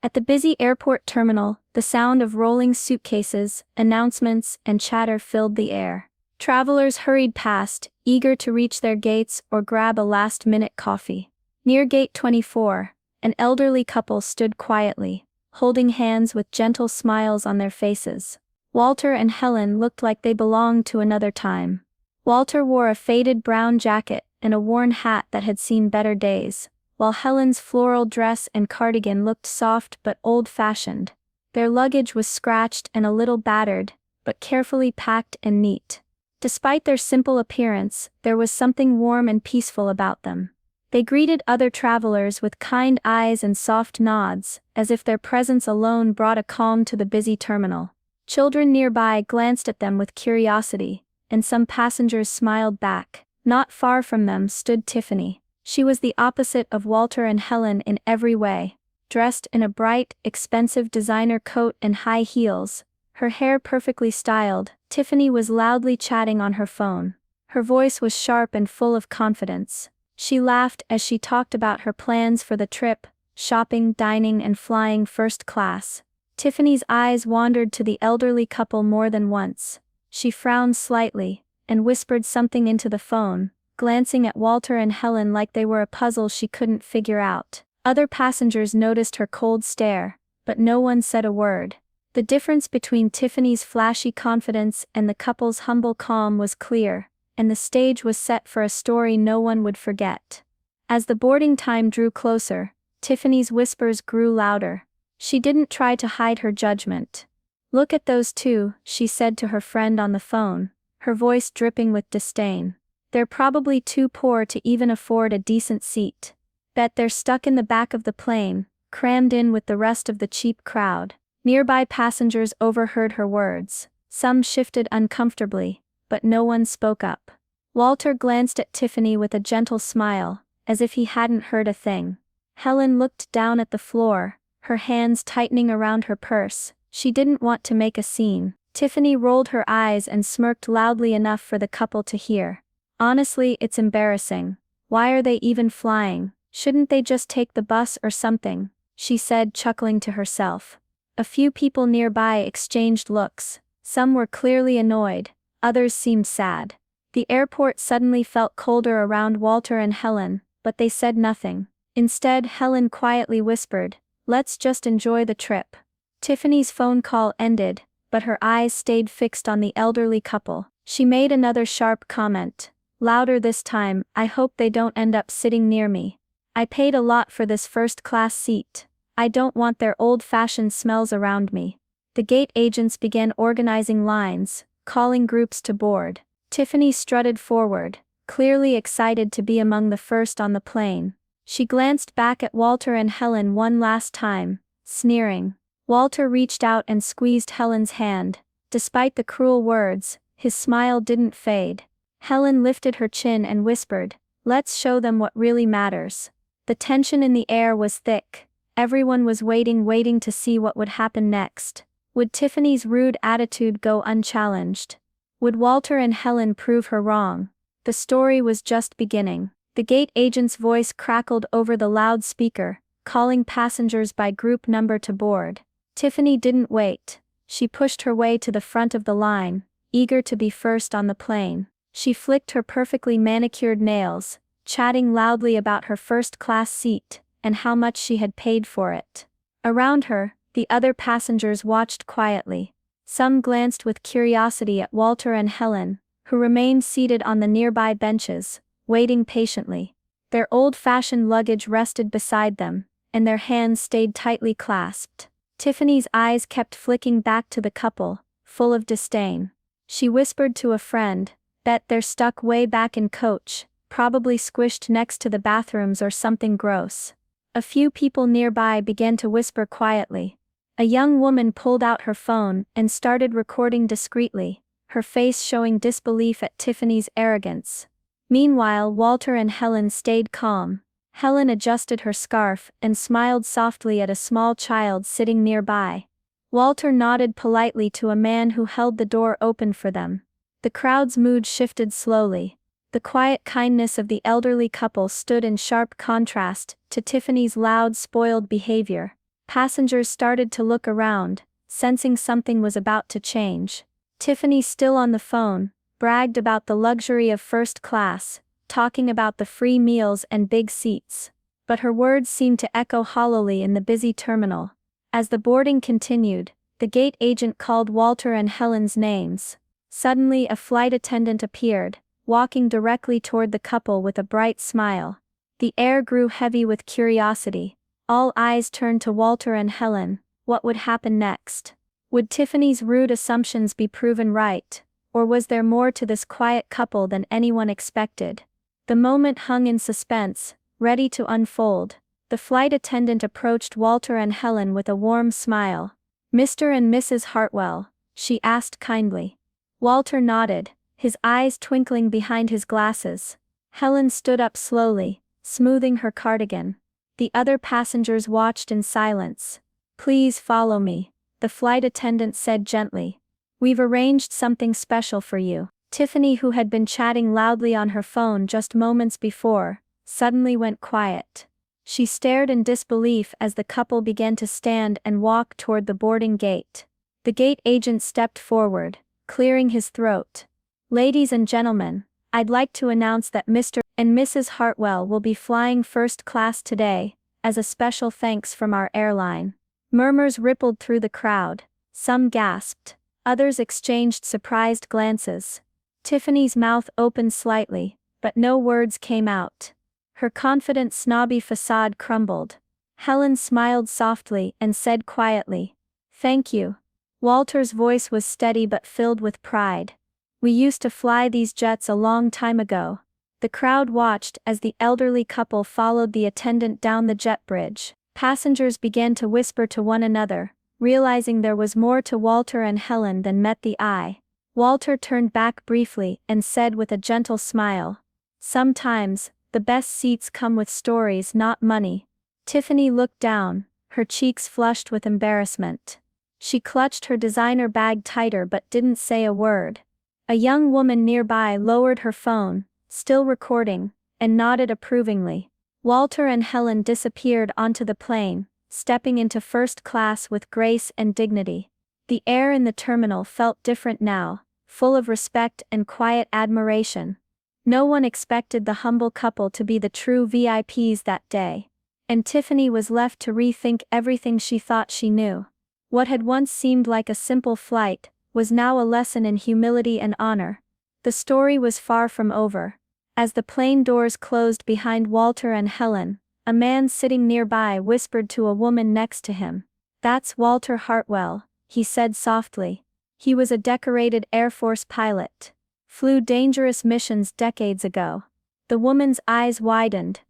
At the busy airport terminal, the sound of rolling suitcases, announcements, and chatter filled the air. Travelers hurried past, eager to reach their gates or grab a last-minute coffee. Near Gate 24, an elderly couple stood quietly, holding hands with gentle smiles on their faces. Walter and Helen looked like they belonged to another time. Walter wore a faded brown jacket and a worn hat that had seen better days, while Helen's floral dress and cardigan looked soft but old-fashioned. Their luggage was scratched and a little battered, but carefully packed and neat. Despite their simple appearance, there was something warm and peaceful about them. They greeted other travelers with kind eyes and soft nods, as if their presence alone brought a calm to the busy terminal. Children nearby glanced at them with curiosity, and some passengers smiled back. Not far from them stood Tiffany. She was the opposite of Walter and Helen in every way. Dressed in a bright, expensive designer coat and high heels, her hair perfectly styled, Tiffany was loudly chatting on her phone. Her voice was sharp and full of confidence. She laughed as she talked about her plans for the trip, shopping, dining, and flying first class. Tiffany's eyes wandered to the elderly couple more than once. She frowned slightly, and whispered something into the phone, glancing at Walter and Helen like they were a puzzle she couldn't figure out. Other passengers noticed her cold stare, but no one said a word. The difference between Tiffany's flashy confidence and the couple's humble calm was clear, and the stage was set for a story no one would forget. As the boarding time drew closer, Tiffany's whispers grew louder. She didn't try to hide her judgment. "Look at those two," she said to her friend on the phone, her voice dripping with disdain. "They're probably too poor to even afford a decent seat. Bet they're stuck in the back of the plane, crammed in with the rest of the cheap crowd." Nearby passengers overheard her words. Some shifted uncomfortably, but no one spoke up. Walter glanced at Tiffany with a gentle smile, as if he hadn't heard a thing. Helen looked down at the floor, her hands tightening around her purse. She didn't want to make a scene. Tiffany rolled her eyes and smirked loudly enough for the couple to hear. "Honestly, it's embarrassing. Why are they even flying? Shouldn't they just take the bus or something?" she said, chuckling to herself. A few people nearby exchanged looks. Some were clearly annoyed, others seemed sad. The airport suddenly felt colder around Walter and Helen, but they said nothing. Instead, Helen quietly whispered, "Let's just enjoy the trip." Tiffany's phone call ended, but her eyes stayed fixed on the elderly couple. She made another sharp comment, louder this time, "I hope they don't end up sitting near me. I paid a lot for this first-class seat. I don't want their old-fashioned smells around me." The gate agents began organizing lines, calling groups to board. Tiffany strutted forward, clearly excited to be among the first on the plane. She glanced back at Walter and Helen one last time, sneering. Walter reached out and squeezed Helen's hand. Despite the cruel words, his smile didn't fade. Helen lifted her chin and whispered, "Let's show them what really matters." The tension in the air was thick. Everyone was waiting to see what would happen next. Would Tiffany's rude attitude go unchallenged? Would Walter and Helen prove her wrong? The story was just beginning. The gate agent's voice crackled over the loudspeaker, calling passengers by group number to board. Tiffany didn't wait. She pushed her way to the front of the line, eager to be first on the plane. She flicked her perfectly manicured nails, chatting loudly about her first-class seat, and how much she had paid for it. Around her, the other passengers watched quietly. Some glanced with curiosity at Walter and Helen, who remained seated on the nearby benches, waiting patiently. Their old-fashioned luggage rested beside them, and their hands stayed tightly clasped. Tiffany's eyes kept flicking back to the couple, full of disdain. She whispered to a friend, "Bet they're stuck way back in coach, probably squished next to the bathrooms or something gross." A few people nearby began to whisper quietly. A young woman pulled out her phone and started recording discreetly, her face showing disbelief at Tiffany's arrogance. Meanwhile, Walter and Helen stayed calm. Helen adjusted her scarf and smiled softly at a small child sitting nearby. Walter nodded politely to a man who held the door open for them. The crowd's mood shifted slowly. The quiet kindness of the elderly couple stood in sharp contrast to Tiffany's loud, spoiled behavior. Passengers started to look around, sensing something was about to change. Tiffany, still on the phone, bragged about the luxury of first class, talking about the free meals and big seats. But her words seemed to echo hollowly in the busy terminal. As the boarding continued, the gate agent called Walter and Helen's names. Suddenly a flight attendant appeared, walking directly toward the couple with a bright smile. The air grew heavy with curiosity. All eyes turned to Walter and Helen. What would happen next? Would Tiffany's rude assumptions be proven right, or was there more to this quiet couple than anyone expected? The moment hung in suspense, ready to unfold. The flight attendant approached Walter and Helen with a warm smile. "Mr. and Mrs. Hartwell?" she asked kindly. Walter nodded, his eyes twinkling behind his glasses. Helen stood up slowly, smoothing her cardigan. The other passengers watched in silence. "Please follow me," the flight attendant said gently. "We've arranged something special for you." Tiffany, who had been chatting loudly on her phone just moments before, suddenly went quiet. She stared in disbelief as the couple began to stand and walk toward the boarding gate. The gate agent stepped forward, clearing his throat. "Ladies and gentlemen, I'd like to announce that Mr. and Mrs. Hartwell will be flying first class today, as a special thanks from our airline." Murmurs rippled through the crowd. Some gasped. Others exchanged surprised glances. Tiffany's mouth opened slightly, but no words came out. Her confident snobby facade crumbled. Helen smiled softly and said quietly, "Thank you." Walter's voice was steady but filled with pride. "We used to fly these jets a long time ago." The crowd watched as the elderly couple followed the attendant down the jet bridge. Passengers began to whisper to one another, realizing there was more to Walter and Helen than met the eye. Walter turned back briefly and said with a gentle smile, "Sometimes, the best seats come with stories, not money." Tiffany looked down, her cheeks flushed with embarrassment. She clutched her designer bag tighter but didn't say a word. A young woman nearby lowered her phone, still recording, and nodded approvingly. Walter and Helen disappeared onto the plane, stepping into first class with grace and dignity. The air in the terminal felt different now, full of respect and quiet admiration. No one expected the humble couple to be the true VIPs that day. And Tiffany was left to rethink everything she thought she knew. What had once seemed like a simple flight, was now a lesson in humility and honor. The story was far from over. As the plane doors closed behind Walter and Helen, a man sitting nearby whispered to a woman next to him. "That's Walter Hartwell," he said softly. "He was a decorated Air Force pilot. Flew dangerous missions decades ago." The woman's eyes widened.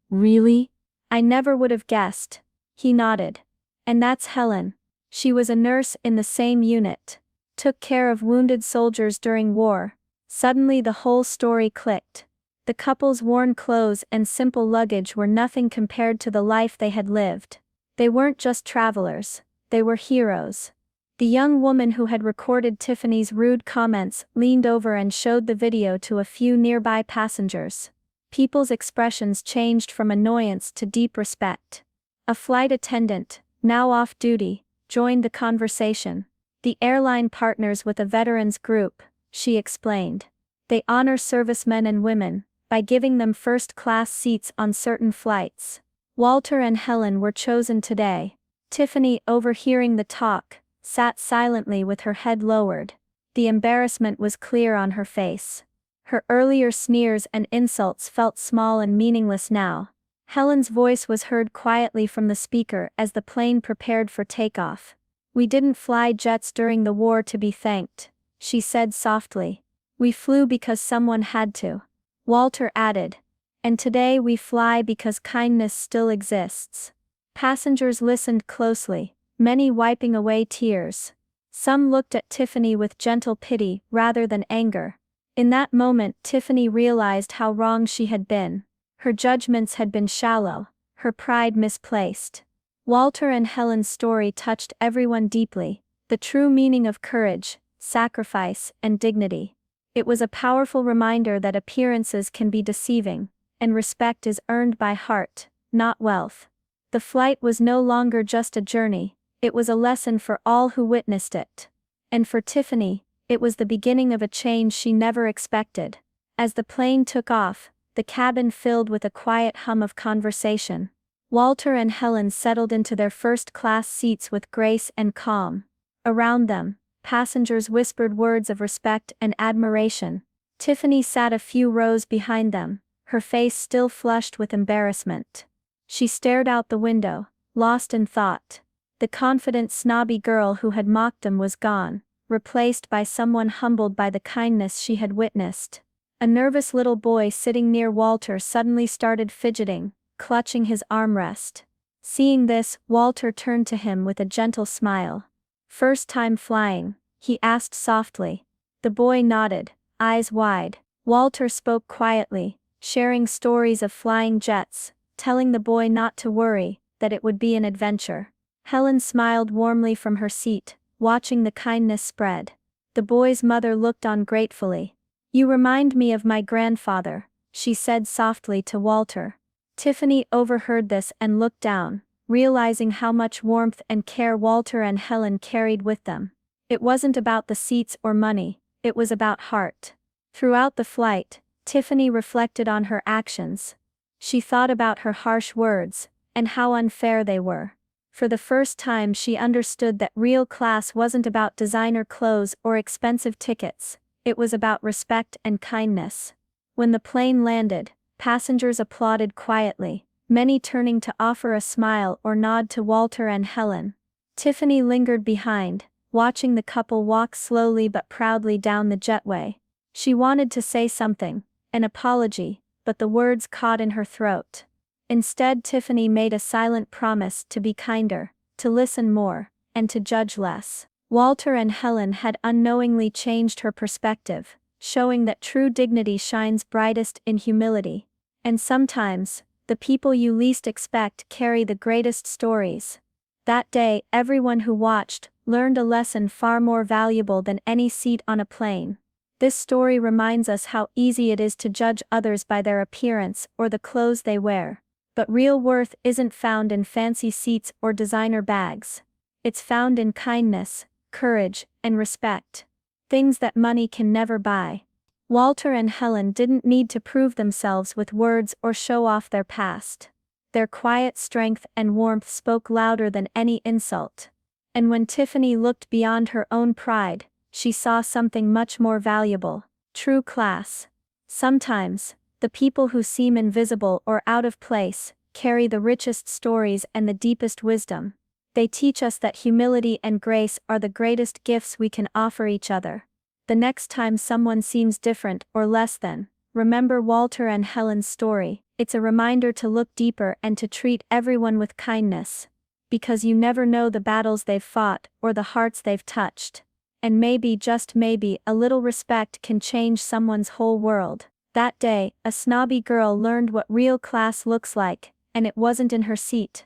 "Really? I never would have guessed." He nodded. "And that's Helen. She was a nurse in the same unit. Took care of wounded soldiers during war." Suddenly the whole story clicked. The couple's worn clothes and simple luggage were nothing compared to the life they had lived. They weren't just travelers, they were heroes. The young woman who had recorded Tiffany's rude comments leaned over and showed the video to a few nearby passengers. People's expressions changed from annoyance to deep respect. A flight attendant, now off duty, joined the conversation. "The airline partners with a veterans group," she explained. "They honor servicemen and women by giving them first-class seats on certain flights. Walter and Helen were chosen today." Tiffany, overhearing the talk, sat silently with her head lowered. The embarrassment was clear on her face. Her earlier sneers and insults felt small and meaningless now. Helen's voice was heard quietly from the speaker as the plane prepared for takeoff. "We didn't fly jets during the war to be thanked," she said softly. "We flew because someone had to." Walter added. "And today we fly because kindness still exists." Passengers listened closely, many wiping away tears. Some looked at Tiffany with gentle pity rather than anger. In that moment Tiffany realized how wrong she had been. Her judgments had been shallow, her pride misplaced. Walter and Helen's story touched everyone deeply, the true meaning of courage, sacrifice, and dignity. It was a powerful reminder that appearances can be deceiving, and respect is earned by heart, not wealth. The flight was no longer just a journey, it was a lesson for all who witnessed it. And for Tiffany, it was the beginning of a change she never expected. As the plane took off, the cabin filled with a quiet hum of conversation. Walter and Helen settled into their first-class seats with grace and calm. Around them, passengers whispered words of respect and admiration. Tiffany sat a few rows behind them, her face still flushed with embarrassment. She stared out the window, lost in thought. The confident snobby girl who had mocked them was gone, replaced by someone humbled by the kindness she had witnessed. A nervous little boy sitting near Walter suddenly started fidgeting, clutching his armrest. Seeing this, Walter turned to him with a gentle smile. "First time flying?" he asked softly. The boy nodded, eyes wide. Walter spoke quietly, sharing stories of flying jets, telling the boy not to worry, that it would be an adventure. Helen smiled warmly from her seat, watching the kindness spread. The boy's mother looked on gratefully. "You remind me of my grandfather," she said softly to Walter. Tiffany overheard this and looked down, realizing how much warmth and care Walter and Helen carried with them. It wasn't about the seats or money, it was about heart. Throughout the flight, Tiffany reflected on her actions. She thought about her harsh words, and how unfair they were. For the first time she understood that real class wasn't about designer clothes or expensive tickets, it was about respect and kindness. When the plane landed, passengers applauded quietly, many turning to offer a smile or nod to Walter and Helen. Tiffany lingered behind, watching the couple walk slowly but proudly down the jetway. She wanted to say something, an apology, but the words caught in her throat. Instead, Tiffany made a silent promise to be kinder, to listen more, and to judge less. Walter and Helen had unknowingly changed her perspective, showing that true dignity shines brightest in humility. And sometimes, the people you least expect carry the greatest stories. That day, everyone who watched learned a lesson far more valuable than any seat on a plane. This story reminds us how easy it is to judge others by their appearance or the clothes they wear. But real worth isn't found in fancy seats or designer bags. It's found in kindness, courage, and respect. Things that money can never buy. Walter and Helen didn't need to prove themselves with words or show off their past. Their quiet strength and warmth spoke louder than any insult. And when Tiffany looked beyond her own pride, she saw something much more valuable: true class. Sometimes, the people who seem invisible or out of place carry the richest stories and the deepest wisdom. They teach us that humility and grace are the greatest gifts we can offer each other. The next time someone seems different or less than, remember Walter and Helen's story. It's a reminder to look deeper and to treat everyone with kindness. Because you never know the battles they've fought or the hearts they've touched. And maybe, just maybe, a little respect can change someone's whole world. That day, a snobby girl learned what real class looks like, and it wasn't in her seat.